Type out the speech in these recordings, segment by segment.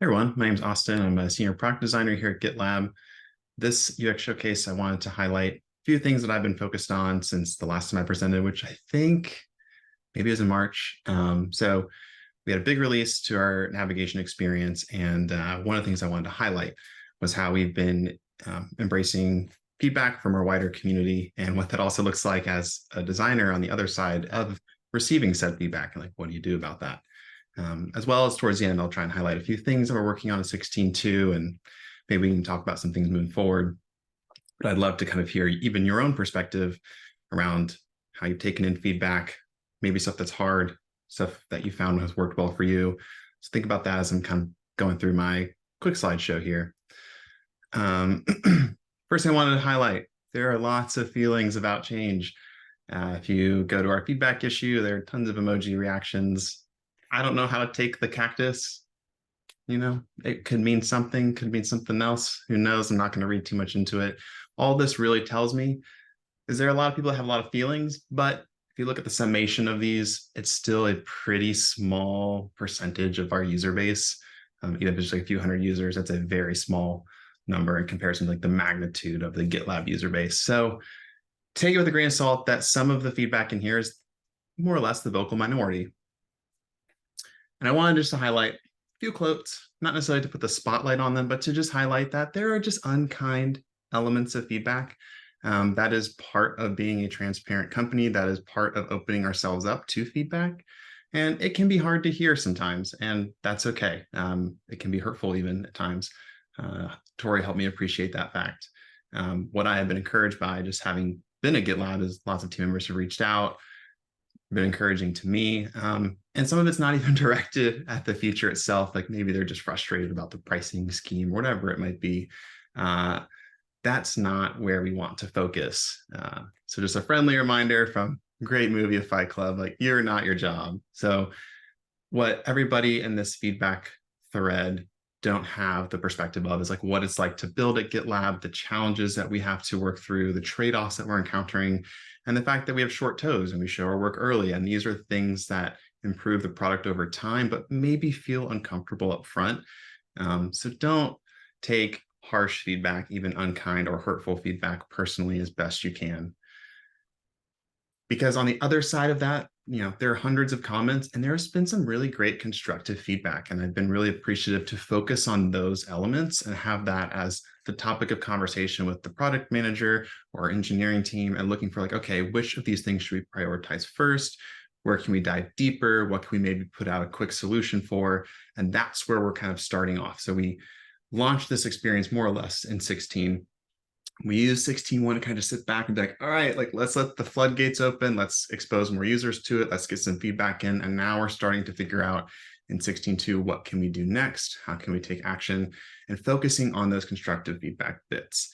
Hey everyone, my name is Austin. I'm a senior product designer here at GitLab. This UX showcase, I wanted to highlight a few things that I've been focused on since the last time I presented, which I think maybe it was in March. So we had a big release to our navigation experience, and one of the things I wanted to highlight was how we've been embracing feedback from our wider community and what that also looks like as a designer on the other side of receiving said feedback, and like, what do you do about that? As well as towards the end, I'll try and highlight a few things that we're working on in 16.2, and maybe we can talk about some things moving forward. But I'd love to kind of hear even your own perspective around how you've taken in feedback, maybe stuff that's hard, stuff that you found has worked well for you. So think about that as I'm kind of going through my quick slideshow here. First thing I wanted to highlight, there are lots of feelings about change. If you go to our feedback issue, there are tons of emoji reactions. I don't know how to take the cactus. It could mean something, could mean something else. Who knows? I'm not going to read too much into it. All this really tells me is there are a lot of people that have a lot of feelings, but if you look at the summation of these, it's still a pretty small percentage of our user base. Even if it's like a few hundred users, that's a very small number in comparison to like the magnitude of the GitLab user base. So take it with a grain of salt that some of the feedback in here is more or less the vocal minority. And I wanted just to highlight a few quotes, not necessarily to put the spotlight on them, but to just highlight that there are just unkind elements of feedback. That is part of being a transparent company. That is part of opening ourselves up to feedback. And it can be hard to hear sometimes, and that's okay. It can be hurtful even at times. Tori helped me appreciate that fact. What I have been encouraged by just having been at GitLab is lots of team members have reached out, been encouraging to me. And some of it's not even directed at the feature itself. Like maybe they're just frustrated about the pricing scheme, whatever it might be. That's not where we want to focus. So just a friendly reminder from a great movie of Fight Club, like you're not your job. So what everybody in this feedback thread don't have the perspective of is like what it's like to build at GitLab, the challenges that we have to work through, the trade-offs that we're encountering, and the fact that we have short toes and we show our work early. And these are things that improve the product over time, but maybe feel uncomfortable up front. So don't take harsh feedback, even unkind or hurtful feedback personally as best you can. Because on the other side of that, there are hundreds of comments and there's been some really great constructive feedback. And I've been really appreciative to focus on those elements and have that as the topic of conversation with the product manager or engineering team and looking for like, okay, which of these things should we prioritize first? Where can we dive deeper? What can we maybe put out a quick solution for? And that's where we're kind of starting off. So we launched this experience more or less in 16. We use 16.1 to kind of sit back and be like, all right, like let's let the floodgates open. Let's expose more users to it. Let's get some feedback in. And now we're starting to figure out in 16.2, what can we do next? How can we take action? And focusing on those constructive feedback bits.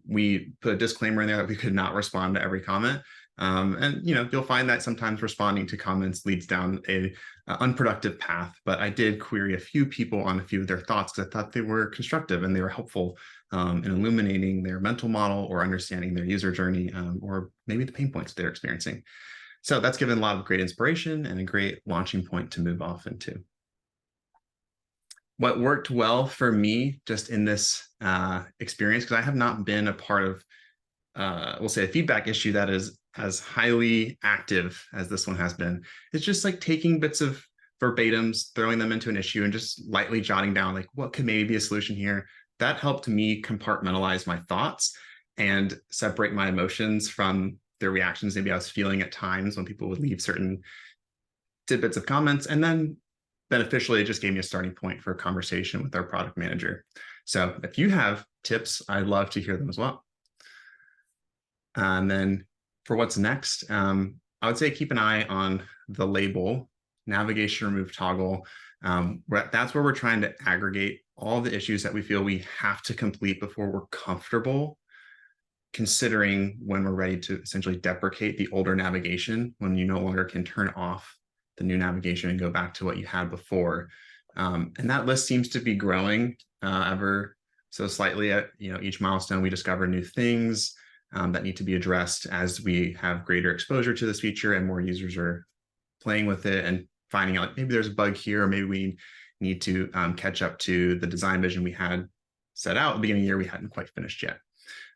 We put a disclaimer in there that we could not respond to every comment. And you'll find that sometimes responding to comments leads down a unproductive path. But I did query a few people on a few of their thoughts because I thought they were constructive and they were helpful in illuminating their mental model or understanding their user journey or maybe the pain points they're experiencing. So that's given a lot of great inspiration and a great launching point to move off into. What worked well for me just in this experience, because I have not been a part of, we'll say, a feedback issue that is as highly active as this one has been, is just like taking bits of verbatims, throwing them into an issue and just lightly jotting down like what could maybe be a solution here. That helped me compartmentalize my thoughts and separate my emotions from their reactions. Maybe I was feeling at times when people would leave certain tidbits of comments, and then beneficially, it just gave me a starting point for a conversation with our product manager. So if you have tips, I'd love to hear them as well. And then for what's next, I would say keep an eye on the label, navigation remove toggle. That's where we're trying to aggregate all the issues that we feel we have to complete before we're comfortable considering when we're ready to essentially deprecate the older navigation, when you no longer can turn off the new navigation and go back to what you had before. And that list seems to be growing ever so slightly. At each milestone, we discover new things that need to be addressed as we have greater exposure to this feature and more users are playing with it and finding out maybe there's a bug here, or maybe we need to catch up to the design vision we had set out at the beginning of the year we hadn't quite finished yet.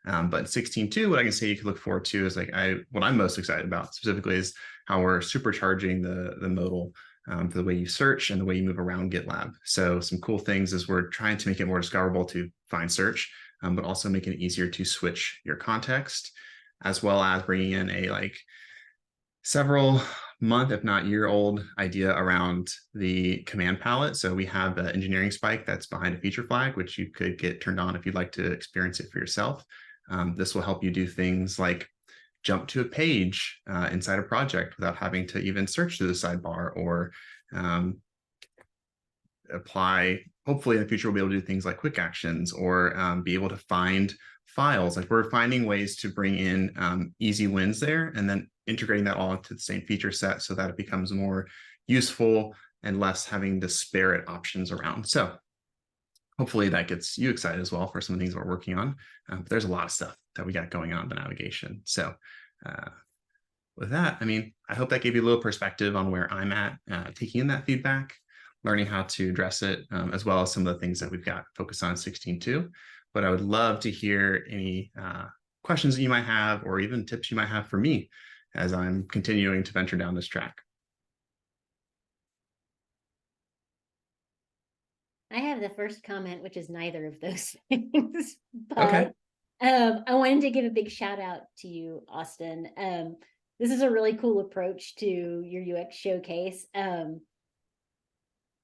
But 16.2, what I can say you can look forward to is like what I'm most excited about specifically is how we're supercharging the modal for the way you search and the way you move around GitLab. So some cool things is we're trying to make it more discoverable to find search, but also making it easier to switch your context, as well as bringing in a like several month, if not year old idea around the command palette. So we have the engineering spike that's behind a feature flag, which you could get turned on if you'd like to experience it for yourself. This will help you do things like jump to a page inside a project without having to even search through the sidebar, or apply. Hopefully in the future, we'll be able to do things like quick actions, or be able to find files. Like we're finding ways to bring in easy wins there, and then integrating that all into the same feature set so that it becomes more useful and less having disparate options around. So hopefully that gets you excited as well for some of the things we're working on. But there's a lot of stuff that we got going on in the navigation. So with that, I mean, I hope that gave you a little perspective on where I'm at, taking in that feedback, learning how to address it, as well as some of the things that we've got focused on 16.2. But I would love to hear any questions that you might have, or even tips you might have for me as I'm continuing to venture down this track. I have the first comment, which is neither of those things, but Okay. I wanted to give a big shout out to you, Austin. This is a really cool approach to your UX showcase. In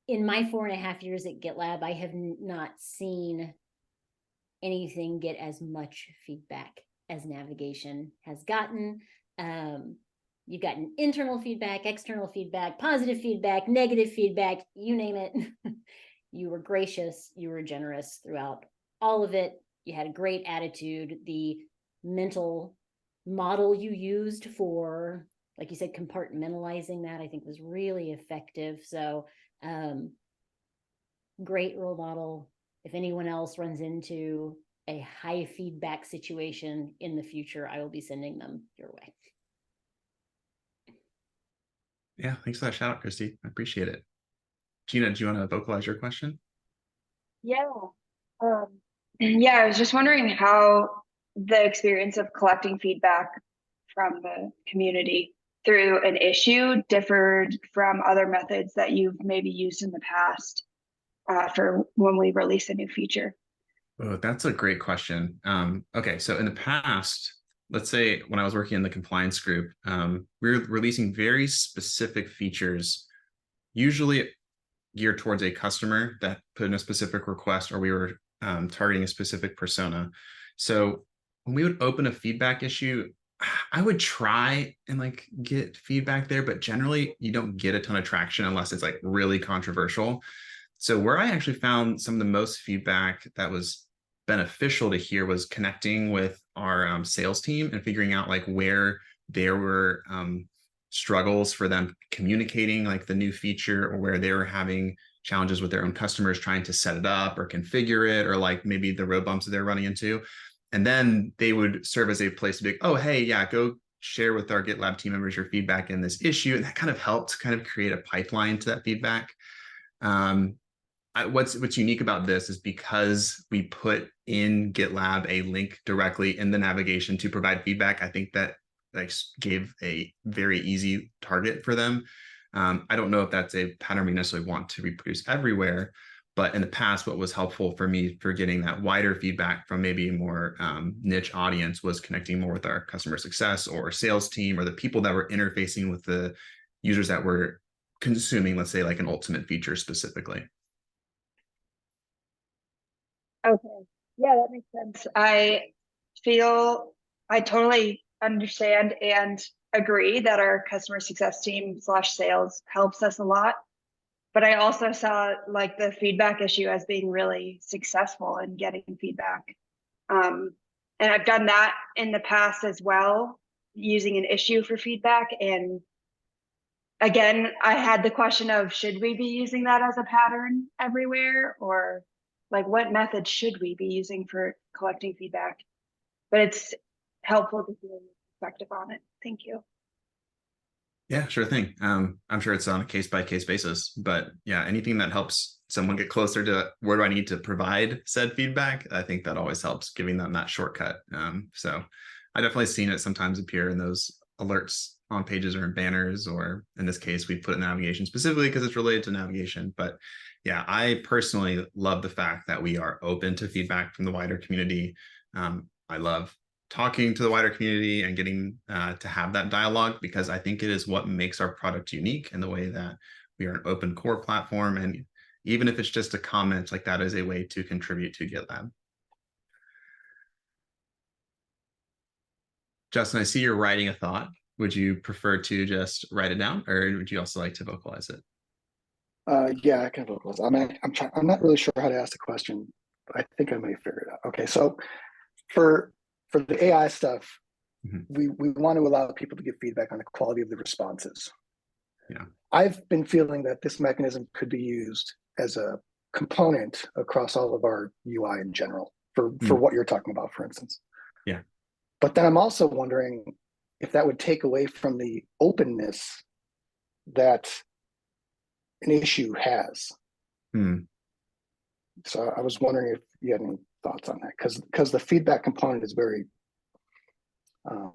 my 4.5 years at GitLab, I have not seen anything get as much feedback as navigation has gotten. You've gotten internal feedback, external feedback, positive feedback, negative feedback, you name it. You were gracious, you were generous throughout all of it. You had a great attitude. The mental model you used for, like you said, compartmentalizing that, I think was really effective. So great role model. If anyone else runs into a high feedback situation in the future, I will be sending them your way. Yeah, thanks for that shout out, Christy. I appreciate it. Gina, do you want to vocalize your question? Yeah. Yeah, I was just wondering how the experience of collecting feedback from the community through an issue differed from other methods that you've maybe used in the past for when we release a new feature. Oh, that's a great question. Okay, so in the past, let's say when I was working in the compliance group, we were releasing very specific features, usually geared towards a customer that put in a specific request, or we were targeting a specific persona. So when we would open a feedback issue, I would try and like get feedback there, but generally you don't get a ton of traction unless it's like really controversial. So where I actually found some of the most feedback that was beneficial to hear was connecting with our sales team and figuring out like where there were struggles for them communicating like the new feature, or where they were having challenges with their own customers trying to set it up or configure it, or like maybe the road bumps that they're running into. And then they would serve as a place to be like, oh, hey, yeah, go share with our GitLab team members your feedback in this issue. And that kind of helped kind of create a pipeline to that feedback. What's unique about this is because we put in GitLab a link directly in the navigation to provide feedback, I think that like gave a very easy target for them. I don't know if that's a pattern we necessarily want to reproduce everywhere, but in the past, what was helpful for me for getting that wider feedback from maybe a more niche audience was connecting more with our customer success or sales team, or the people that were interfacing with the users that were consuming, let's say, like an ultimate feature specifically. Okay. Yeah, that makes sense. I totally understand and agree that our customer success team / sales helps us a lot. But I also saw like the feedback issue as being really successful in getting feedback. And I've done that in the past as well, using an issue for feedback. And again, I had the question of, should we be using that as a pattern everywhere, or like what method should we be using for collecting feedback? But it's helpful to hear your perspective on it. Thank you. Yeah, sure thing. I'm sure it's on a case by case basis, but yeah, anything that helps someone get closer to where do I need to provide said feedback, I think that always helps, giving them that shortcut. So I definitely seen it sometimes appear in those alerts on pages or in banners, or in this case, we put it in navigation specifically because it's related to navigation. But yeah, I personally love the fact that we are open to feedback from the wider community. I love talking to the wider community and getting to have that dialogue, because I think it is what makes our product unique, in the way that we are an open core platform. And even if it's just a comment, like that is a way to contribute to GitLab. Justin, I see you're writing a thought. Would you prefer to just write it down, or would you also like to vocalize it? Yeah, I can vocalize. I'm not really sure how to ask the question, but I think I may figure it out. Okay, so for the AI stuff, we want to allow people to give feedback on the quality of the responses. Yeah. I've been feeling that this mechanism could be used as a component across all of our UI in general for what you're talking about, for instance. Yeah. But then I'm also wondering if that would take away from the openness that an issue has. So I was wondering if you had any thoughts on that, because the feedback component is very, I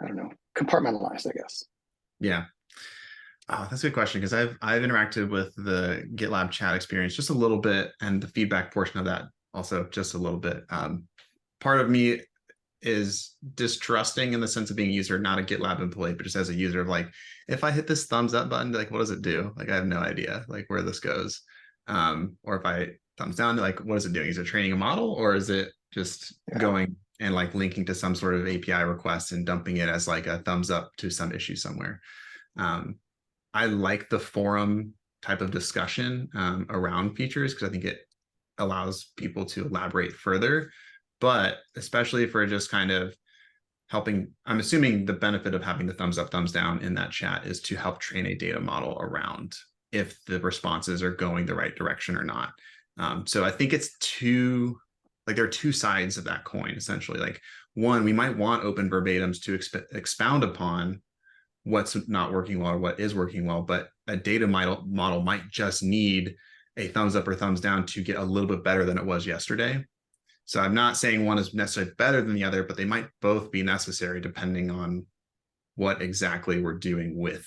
don't know, compartmentalized, I guess. Yeah. Oh, that's a good question, because I've interacted with the GitLab chat experience just a little bit, and the feedback portion of that also just a little bit. Part of me is distrusting in the sense of being a user, not a GitLab employee, but just as a user of like, if I hit this thumbs up button, like, what does it do? Like, I have no idea like where this goes. Or if I thumbs down, like, what is it doing? Is it training a model, or is it just going and like linking to some sort of API request and dumping it as like a thumbs up to some issue somewhere? I like the forum type of discussion around features, because I think it allows people to elaborate further. But especially for just kind of helping, I'm assuming the benefit of having the thumbs up, thumbs down in that chat is to help train a data model around if the responses are going the right direction or not. So I think it's there are two sides of that coin, essentially. Like, one, we might want open verbatims to expound upon what's not working well or what is working well, but a data model might just need a thumbs up or thumbs down to get a little bit better than it was yesterday. So I'm not saying one is necessarily better than the other, but they might both be necessary depending on what exactly we're doing with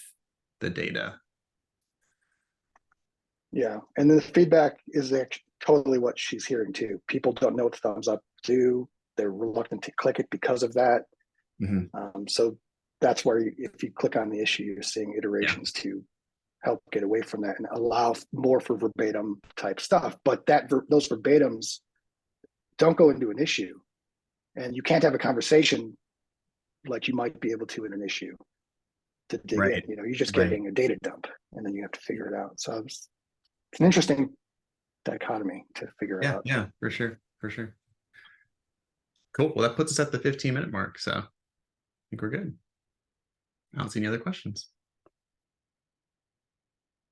the data. Yeah, and the feedback is totally what she's hearing too. People don't know what the thumbs up do. They're reluctant to click it because of that. So that's where if you click on the issue, you're seeing iterations to help get away from that and allow more for verbatim type stuff. But those verbatims don't go into an issue, and you can't have a conversation like you might be able to in an issue to dig in. You're just getting a data dump, and then you have to figure it out. So it's an interesting dichotomy to figure out. Yeah, for sure. Cool. Well, that puts us at the 15-minute mark, so I think we're good. I don't see any other questions.